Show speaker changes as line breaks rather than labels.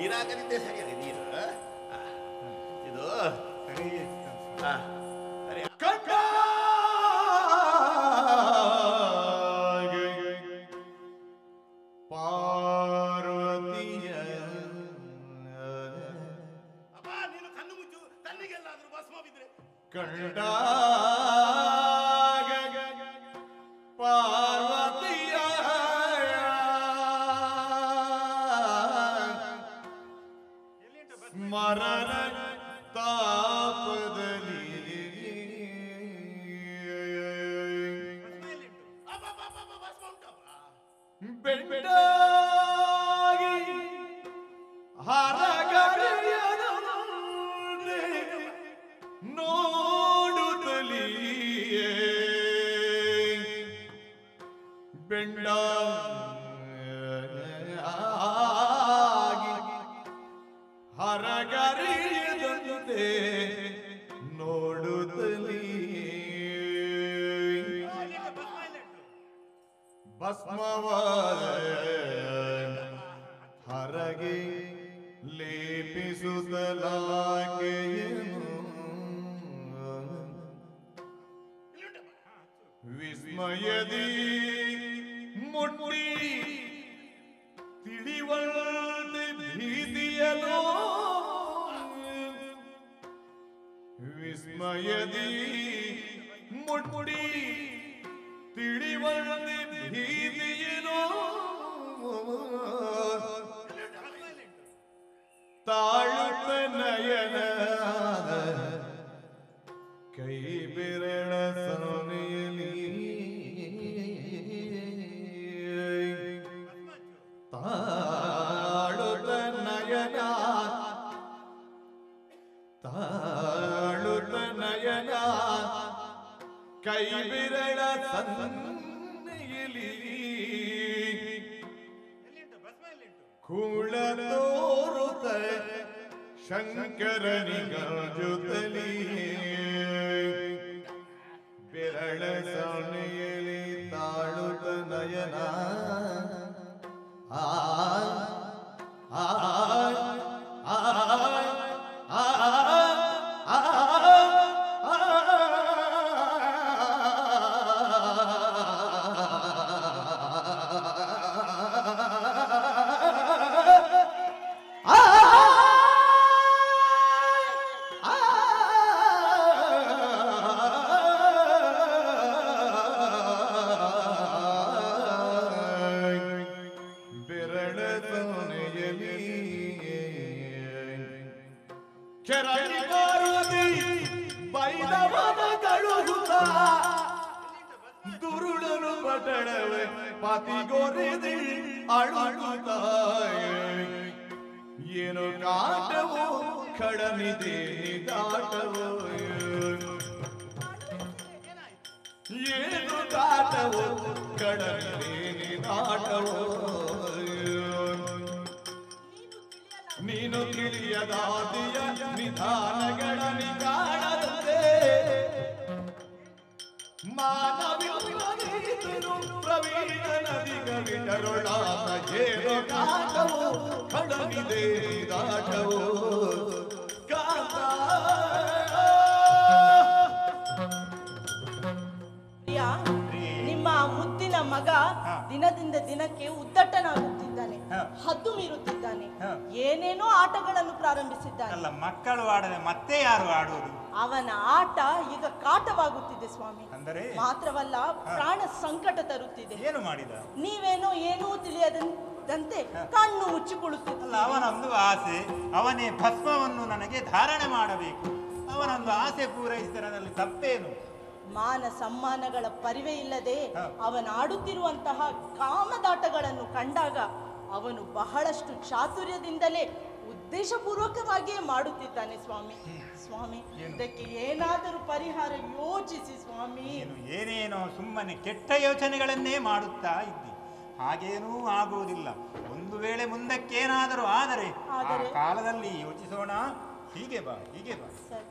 ನೀರಾಗಲಿದ್ದೆ ಸರಿಯದೆ ನೀರು ಇದು ಅರೆ ಕಂಡ ಪಾರ್ವತಿಯ ಅಪ್ಪ ನೀನು ಕಣ್ಣು ಮುಚ್ಚು ತನ್ನಿಗೆಲ್ಲಾದ್ರೂ ಭಸ್ಮ ಬಿದ್ರೆ ಕಂಡ ಪಾರ್ವತಿಯ ಸ್ಮರಣ ತಾಪದಲ್ಲಿ ಬೆಂಡಾಗಿ ಹರಗಡೆಯದ ನೋಡುತ್ತಲಿಯೇ ಬೆಂಡಾಗಿ ಹರಗರಿಯದಂತೆ ನೋಡುತ್ತಲಿಯೇ ಭಸ್ಮವಾದ ಹರಗೆ ಲೇಪಿಸುತ್ತಲಾಕೆಯನು ವಿಸ್ಮಯದಿ ಮುಟ್ಟಿ ತಿಳಿವಳದೆ ಭೀತಿಯಲೋ ವಿಸ್ಮಯದಿ ಮುಟ್ಟಿ ತಿಳಿವಳದೆ ಭೀತಿಯಲೋ ತಾಳುತ್ತ ನಯನಾದ ಕೈ ಬೆರಳ ಸೊನೆಯಲಿ ತಾಳುತ್ತ ನಯನ ತಾಳುತ್ತ ನಯನ ಕೈ ಬೆರಳ ಸನ್ನೆಯಲಿ ಕೂಳ ತೋರುತ್ತ ಶಂಕರನಿಗರ್ಜುತಲಿ ಬೆರಳ ಸೊನೆಯಲಿ ತಾಳುತ್ತ ನಯನ ಆ ಆ ಆ ದುರುಳನು ಪಟಳವೆ ಪತಿಗೊರೆದಿ ಅಳುತ್ತಾಯ ಏನು ಕಾಟವೋ ಕಡಮಿದೆ ನಿದಾಟವೋ ಏನು ಕಾಟವೋ ಕಡಮಿದೆ ನಿದಾಟವೋ ನೀನು ತಿಳಿಯದಾದಿಯ ನಿಧಾನಗಳ ನಿಗಾಣದಂತೆ ಮಾನವಿರು ಪ್ರವೀಣ ನದಿಗ ವಿಟರೊಳಾದ ಏನೋ ಕಾಟವೋ ಕಡಮಿದೆ ದಾಟವೋ ಕಾತ
ನಿಮ್ಮ ಮುದ್ದಿನ ಮಗ ದಿನದಿಂದ ದಿನಕ್ಕೆ ಉದ್ದಟನಾಗುತ್ತಿದ್ದಾನೆ, ಹದ್ದು ಮೀರುತ್ತಿದ್ದಾನೆ, ಏನೇನೋ ಆಟಗಳನ್ನು ಪ್ರಾರಂಭಿಸಿದ್ದಾನೆ.
ಅಲ್ಲ, ಮಕ್ಕಳು ಆಡದೆ ಮತ್ತೆ ಯಾರು ಆಡುವುದು?
ಅವನ ಆಟ ಈಗ ಕಾಟವಾಗುತ್ತಿದೆ ಸ್ವಾಮಿ.
ಅಂದರೆ
ಮಾತ್ರವಲ್ಲ, ಪ್ರಾಣ ಸಂಕಟ ತರುತ್ತಿದೆ.
ಏನು ಮಾಡಿದ?
ನೀವೇನೋ ಏನೂ ತಿಳಿಯದಂತೆ ಕಣ್ಣು ಮುಚ್ಚಿಕೊಳ್ಳುತ್ತಿಲ್ಲ.
ಅವನೊಂದು ಆಸೆ, ಅವನೇ ಭಸ್ಮವನ್ನು ನನಗೆ ಧಾರಣೆ ಮಾಡಬೇಕು. ಅವನೊಂದು ಆಸೆ ಪೂರೈಸಿದರಲ್ಲಿ ತಪ್ಪೇನು?
ಮಾನ ಸಮ್ಮಾನಗಳ ಪರಿವೇ ಇಲ್ಲದೆ ಅವನಾಡುತ್ತಿರುವಂತಹ ಕಾಮದಾಟಗಳನ್ನು ಕಂಡಾಗ ಅವನು ಬಹಳಷ್ಟು ಚಾತುರ್ಯದಿಂದಲೇ ಉದ್ದೇಶಪೂರ್ವಕವಾಗಿಯೇ ಮಾಡುತ್ತಿದ್ದಾನೆ ಸ್ವಾಮಿ. ಸ್ವಾಮಿ, ಇದಕ್ಕೆ ಏನಾದರೂ ಪರಿಹಾರ ಯೋಚಿಸಿ ಸ್ವಾಮಿ.
ಏನೇನೋ ಸುಮ್ಮನೆ ಕೆಟ್ಟ ಯೋಚನೆಗಳನ್ನೇ ಮಾಡುತ್ತಾ ಇದ್ದಿ. ಹಾಗೇನೂ ಆಗುವುದಿಲ್ಲ. ಒಂದು ವೇಳೆ ಮುಂದಕ್ಕೇನಾದರೂ ಆದರೆ ಆ ಕಾಲದಲ್ಲಿ ಯೋಚಿಸೋಣ. ಹೀಗೆ ಬಾ, ಹೀಗೆ ಬಾ.
ಸರಿ.